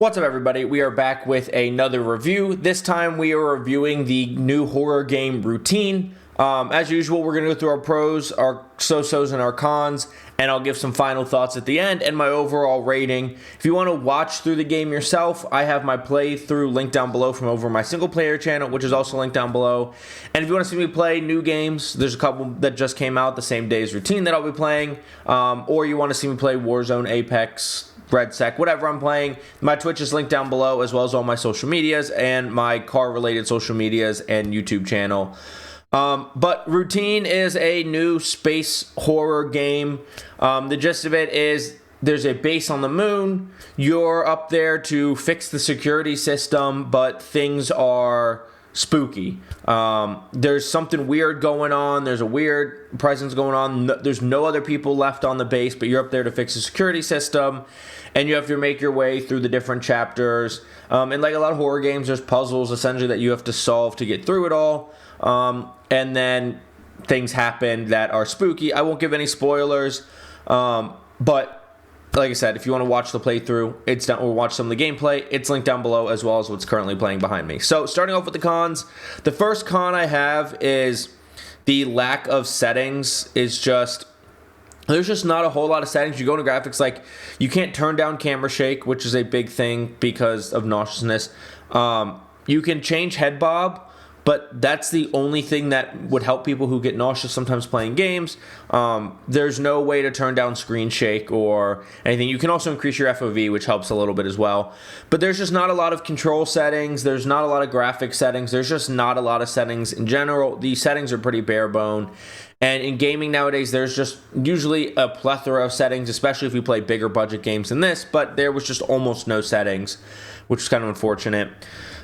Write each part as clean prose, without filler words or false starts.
What's up, everybody? We are back with another review. This time we are reviewing the new horror game Routine. As usual, we're going to go through our pros, our so-sos, and our cons, and I'll give some final thoughts at the end and my overall rating. If you want to watch through the game yourself, I have my playthrough linked down below from over my single-player channel, which is also linked down below. And if you want to see me play new games, there's a couple that just came out the same day as Routine that I'll be playing, or you want to see me play Warzone, Apex, Red Sec, whatever I'm playing. My Twitch is linked down below, as well as all my social medias and my car-related social medias and YouTube channel. But Routine is a new space horror game. The gist of it is there's a base on the moon. You're up there to fix the security system, but things are spooky. There's something weird going on. There's a weird presence going on. There's no other people left on the base, but you're up there to fix the security system, and you have to make your way through the different chapters. And like a lot of horror games, there's puzzles essentially that you have to solve to get through it all. And then things happen that are spooky. I won't give any spoilers, but like I said, if you want to watch the playthrough, it's down, or watch some of the gameplay, it's linked down below, as well as what's currently playing behind me. So starting off with the cons, the first con I have is the lack of settings. Is just, there's just not a whole lot of settings. You go into graphics, like you can't turn down camera shake, which is a big thing because of nauseousness. You can change head bob, but that's the only thing that would help people who get nauseous sometimes playing games. There's no way to turn down screen shake or anything. You can also increase your FOV, which helps a little bit as well. But there's just not a lot of control settings. There's not a lot of graphic settings. There's just not a lot of settings in general. These settings are pretty bare bone. And in gaming nowadays, there's just usually a plethora of settings, especially if you play bigger budget games than this. But there was just almost no settings, which is kind of unfortunate.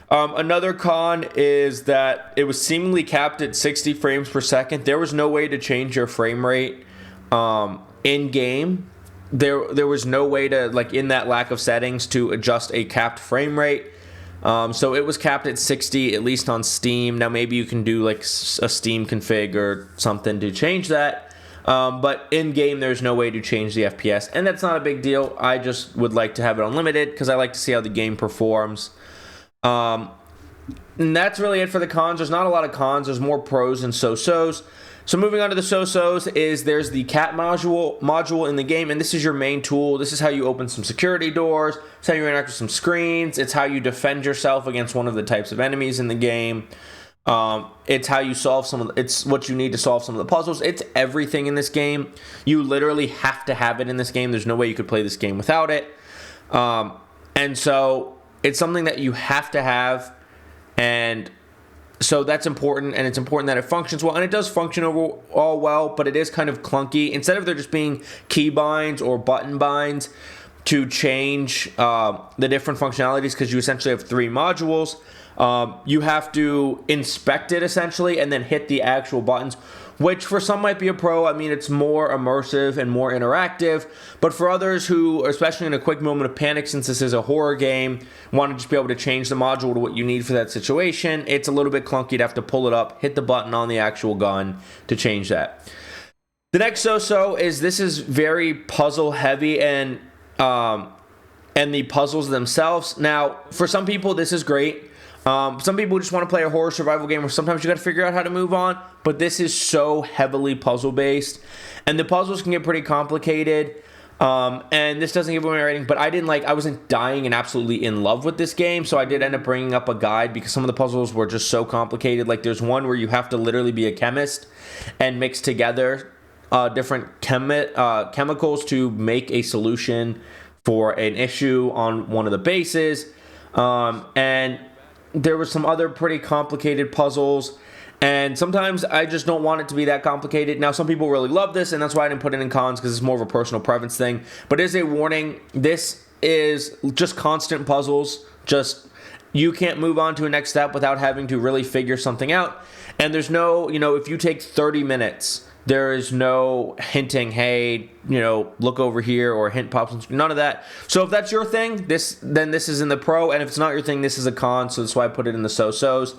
Another con is that it was seemingly capped at 60 frames per second. There was no way to change your frame rate in game. There was no way to, like, in that lack of settings, to adjust a capped frame rate. So it was capped at 60, at least on Steam. Now maybe you can do like a Steam config or something to change that. But in game, there's no way to change the FPS, and that's not a big deal. I just would like to have it unlimited because I like to see how the game performs. And that's really it for the cons. There's not a lot of cons. There's more pros and so-sos. So moving on to the so-sos is there's the cat module in the game, and this is your main tool. This is how you open some security doors. It's how you interact with some screens. It's how you defend yourself against one of the types of enemies in the game. It's how you solve it's what you need to solve some of the puzzles. It's everything in this game. You literally have to have it in this game. There's no way you could play this game without it. And so it's something that you have to have, and so that's important, and it's important that it functions well, and it does function overall well, but it is kind of clunky. Instead of there just being key binds or button binds to change the different functionalities, because you essentially have three modules, you have to inspect it essentially and then hit the actual buttons, which for some might be a pro. I mean, it's more immersive and more interactive, but for others who, especially in a quick moment of panic, since this is a horror game, want to just be able to change the module to what you need for that situation, it's a little bit clunky to have to pull it up, hit the button on the actual gun to change that. The next so-so is this is very puzzle heavy, and the puzzles themselves. Now, for some people, this is great. Some people just want to play a horror survival game where sometimes you got to figure out how to move on, but this is so heavily puzzle based, and the puzzles can get pretty complicated. And this doesn't give away my rating, but I wasn't dying and absolutely in love with this game, so I did end up bringing up a guide because some of the puzzles were just so complicated. Like there's one where you have to literally be a chemist and mix together different chemicals to make a solution for an issue on one of the bases, and there were some other pretty complicated puzzles, and sometimes I just don't want it to be that complicated. Now, some people really love this, and that's why I didn't put it in cons, because it's more of a personal preference thing. But as a warning, this is just constant puzzles. Just, you can't move on to a next step without having to really figure something out. And there's no, if you take 30 minutes, there is no hinting, hey, look over here, or hint pops, none of that. So if that's your thing, then this is in the pro, and if it's not your thing, this is a con, so that's why I put it in the so-sos.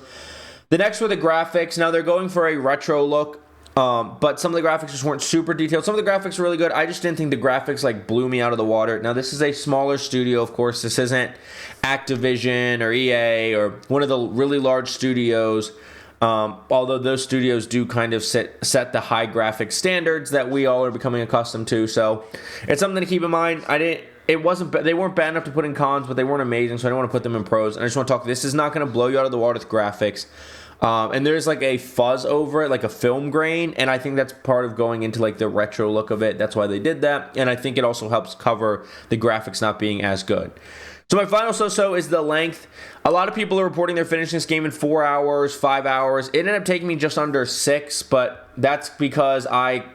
The next were the graphics. Now they're going for a retro look. But some of the graphics just weren't super detailed. Some of the graphics were really good. I just didn't think the graphics like blew me out of the water. Now this is a smaller studio, of course. This isn't Activision or EA or one of the really large studios. Although those studios do kind of set the high graphic standards that we all are becoming accustomed to. So it's something to keep in mind. They weren't bad enough to put in cons, but they weren't amazing, so I don't want to put them in pros. And I just want to talk, this is not going to blow you out of the water with graphics. And there's like a fuzz over it, like a film grain, and I think that's part of going into like the retro look of it. That's why they did that, and I think it also helps cover the graphics not being as good. So my final so-so is the length. A lot of people are reporting they're finishing this game in 4 hours, 5 hours. It ended up taking me just under 6, but that's because I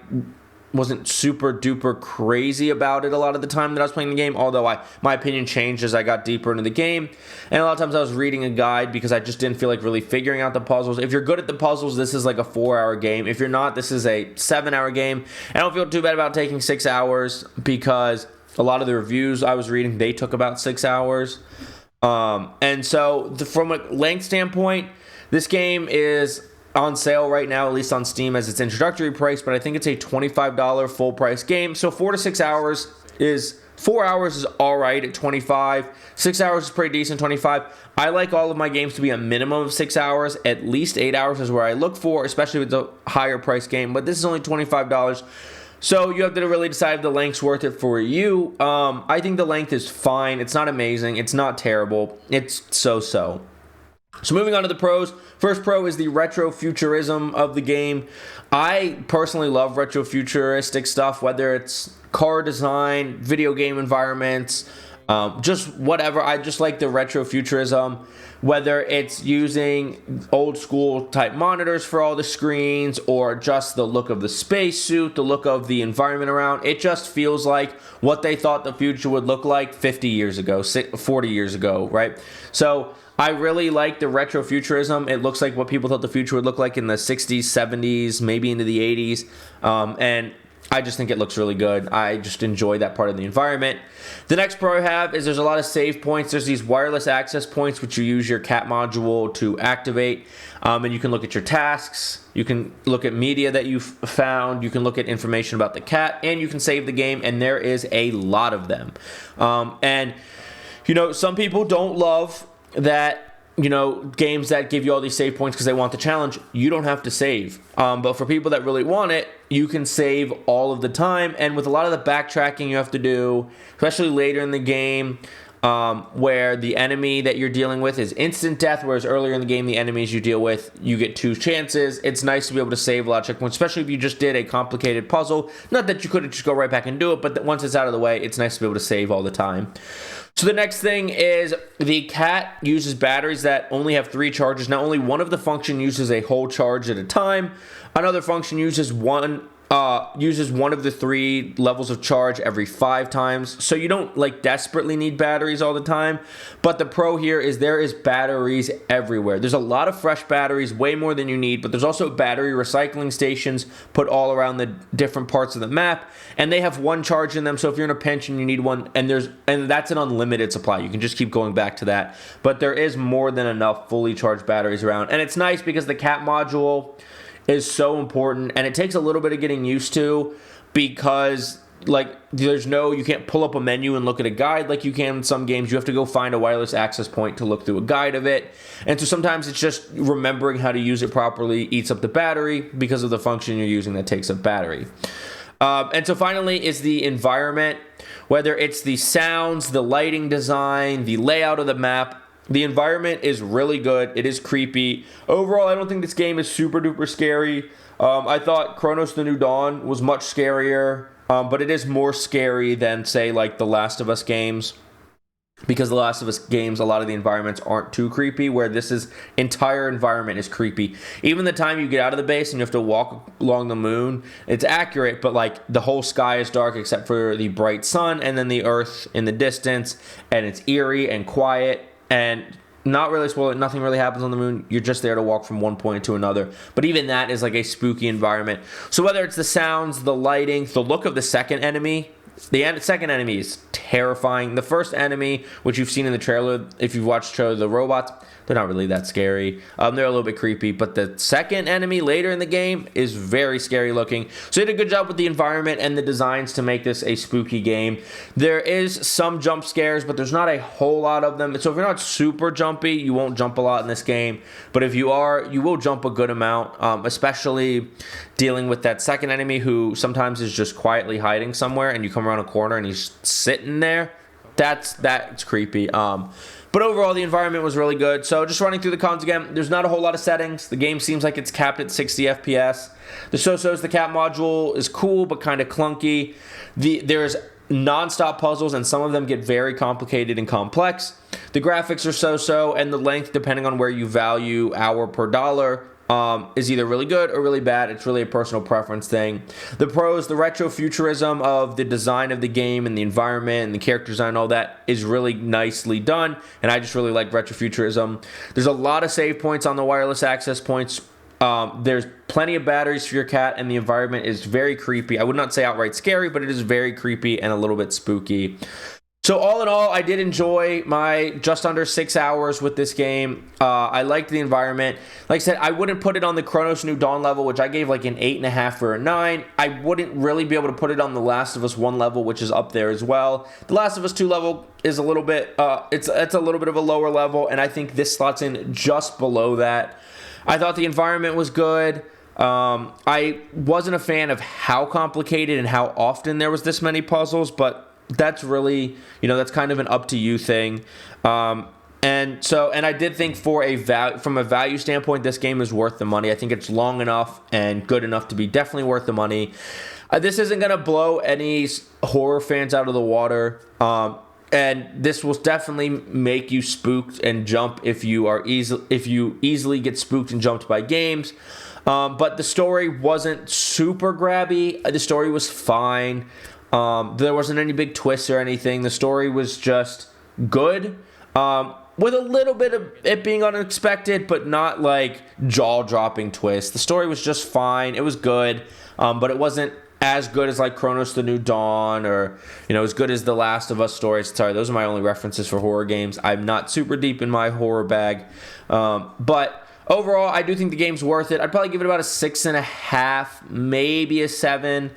wasn't super duper crazy about it a lot of the time that I was playing the game, although my opinion changed as I got deeper into the game. And a lot of times I was reading a guide because I just didn't feel like really figuring out the puzzles. If you're good at the puzzles, this is like a 4-hour game. If you're not, this is a 7-hour game. I don't feel too bad about taking 6 hours because a lot of the reviews I was reading, they took about 6 hours. And so from a length standpoint, this game is on sale right now, at least on Steam, as its introductory price, but I think it's a $25 full price game. So 4 to 6 hours is 4 hours is all right at 25. 6 hours is pretty decent, 25. I like all of my games to be a minimum of 6 hours. At least 8 hours is where I look for, especially with the higher price game. But this is only $25. So you have to really decide if the length's worth it for you. I think the length is fine. It's not amazing. It's not terrible. It's so-so. So moving on to the pros. First pro is the retrofuturism of the game. I personally love retrofuturistic stuff, whether it's car design, video game environments, just whatever. I just like the retrofuturism, whether it's using old school type monitors for all the screens or just the look of the spacesuit, the look of the environment around. It just feels like what they thought the future would look like 50 years ago, 40 years ago, right? So I really like the retrofuturism. It looks like what people thought the future would look like in the 60s, 70s, maybe into the 80s. And I just think it looks really good. I just enjoy that part of the environment. The next pro I have is there's a lot of save points. There's these wireless access points, which you use your cat module to activate. And you can look at your tasks. You can look at media that you've found. You can look at information about the cat. And you can save the game. And there is a lot of them. And, you know, some people don't love that, you know, games that give you all these save points because they want the challenge. You don't have to save. But for people that really want it, you can save all of the time. And with a lot of the backtracking you have to do, especially later in the game, where the enemy that you're dealing with is instant death, whereas earlier in the game, the enemies you deal with, you get 2 chances. It's nice to be able to save a lot of checkpoints, especially if you just did a complicated puzzle. Not that you couldn't just go right back and do it, but once it's out of the way, it's nice to be able to save all the time. So the next thing is the cat uses batteries that only have 3 charges. Now, only one of the function uses a whole charge at a time. Another function uses one of the 3 levels of charge every 5 times. So you don't like desperately need batteries all the time. But the pro here is there is batteries everywhere. There's a lot of fresh batteries, way more than you need, but there's also battery recycling stations put all around the different parts of the map, and they have 1 charge in them. So if you're in a pinch and you need one, and that's an unlimited supply. You can just keep going back to that. But there is more than enough fully charged batteries around. And it's nice because the cat module is so important, and it takes a little bit of getting used to because like you can't pull up a menu and look at a guide like you can in some games. You have to go find a wireless access point to look through a guide of it. And so sometimes it's just remembering how to use it properly eats up the battery because of the function you're using that takes up battery. And so finally is the environment, whether it's the sounds, the lighting design, the layout of the map. The environment is really good. It is creepy. Overall, I don't think this game is super duper scary. I thought Chronos: The New Dawn was much scarier, but it is more scary than, say, like the Last of Us games. Because the Last of Us games, a lot of the environments aren't too creepy, where entire environment is creepy. Even the time you get out of the base and you have to walk along the moon, it's accurate, but like the whole sky is dark except for the bright sun and then the earth in the distance, and it's eerie and quiet. And not really spoil it, nothing really happens on the moon. You're just there to walk from one point to another. But even that is like a spooky environment. So whether it's the sounds, the lighting, the look of the second enemy, The second enemy is terrifying. The first enemy, which you've seen in the trailer, if you've watched the robots, they're not really that scary. They're a little bit creepy, but the second enemy later in the game is very scary looking. So they did a good job with the environment and the designs to make this a spooky game. There is some jump scares, but there's not a whole lot of them. So if you're not super jumpy, you won't jump a lot in this game. But if you are, you will jump a good amount, especially dealing with that second enemy who sometimes is just quietly hiding somewhere and you come around a corner and he's sitting there. That's creepy. But overall, the environment was really good. So just running through the cons again, there's not a whole lot of settings. The game seems like it's capped at 60 FPS. The the cat module is cool, but kind of clunky. There's non-stop puzzles, and some of them get very complicated and complex. The graphics are so-so, and the length, depending on where you value hour per dollar, is either really good or really bad. It's really a personal preference thing. The pros, the retrofuturism of the design of the game and the environment and the character design and all that is really nicely done, and I just really like retrofuturism. There's a lot of save points on the wireless access points. There's plenty of batteries for your cat, and the environment is very creepy. I would not say outright scary, but it is very creepy and a little bit spooky. So all in all, I did enjoy my just under 6 hours with this game. I liked the environment. Like I said, I wouldn't put it on the Chronos New Dawn level, which I gave like an 8.5 or a 9. I wouldn't really be able to put it on the Last of Us 1 level, which is up there as well. The Last of Us 2 level is a little bit, it's a little bit of a lower level, and I think this slots in just below that. I thought the environment was good. I wasn't a fan of how complicated and how often there was this many puzzles, but that's really, that's kind of an up to you thing. And I did think from a value standpoint, this game is worth the money. I think it's long enough and good enough to be definitely worth the money. This isn't going to blow any horror fans out of the water. And this will definitely make you spooked and jump if you easily get spooked and jumped by games. But the story wasn't super grabby. The story was fine. There wasn't any big twists or anything. The story was just good, with a little bit of it being unexpected, but not like jaw-dropping twists. The story was just fine. It was good, but it wasn't as good as like Chronos the New Dawn or, as good as the Last of Us stories. Sorry, those are my only references for horror games. I'm not super deep in my horror bag, but overall, I do think the game's worth it. I'd probably give it about a 6.5, maybe a 7.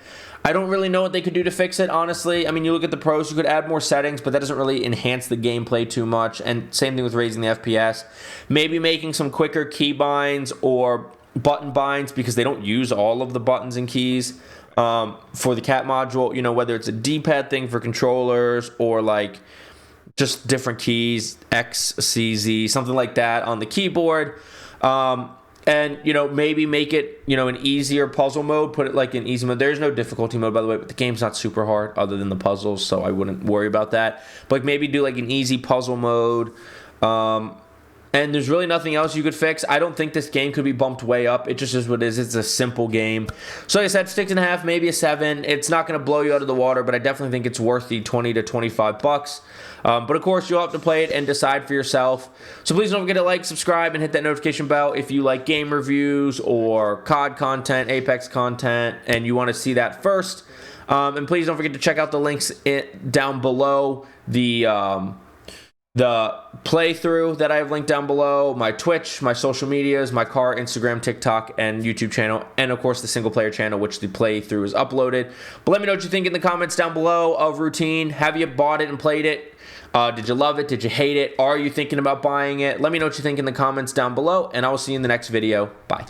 I don't really know what they could do to fix it, honestly. I mean, you look at the pros, you could add more settings, but that doesn't really enhance the gameplay too much. And same thing with raising the FPS. Maybe making some quicker key binds or button binds, because they don't use all of the buttons and keys for the cat module. Whether it's a D-pad thing for controllers or like just different keys, X, C, Z, something like that on the keyboard. And, maybe make it, an easier puzzle mode, put it like in easy mode. There's no difficulty mode, by the way, but the game's not super hard other than the puzzles, so I wouldn't worry about that. But maybe do like an easy puzzle mode. And there's really nothing else you could fix. I don't think this game could be bumped way up. It just is what it is. It's a simple game. So like I said, 6.5, maybe a 7. It's not going to blow you out of the water, but I definitely think it's worth the $20 to $25. But of course, you'll have to play it and decide for yourself. So please don't forget to like, subscribe, and hit that notification bell if you like game reviews or COD content, Apex content, and you want to see that first. And please don't forget to check out the links down below, the playthrough that I have linked down below, my Twitch, my social medias, my car, Instagram, TikTok, and YouTube channel, and of course the single player channel, which the playthrough is uploaded. But let me know what you think in the comments down below of Routine. Have you bought it and played it? Did you love it? Did you hate it? Are you thinking about buying it? Let me know what you think in the comments down below, and I will see you in the next video. Bye.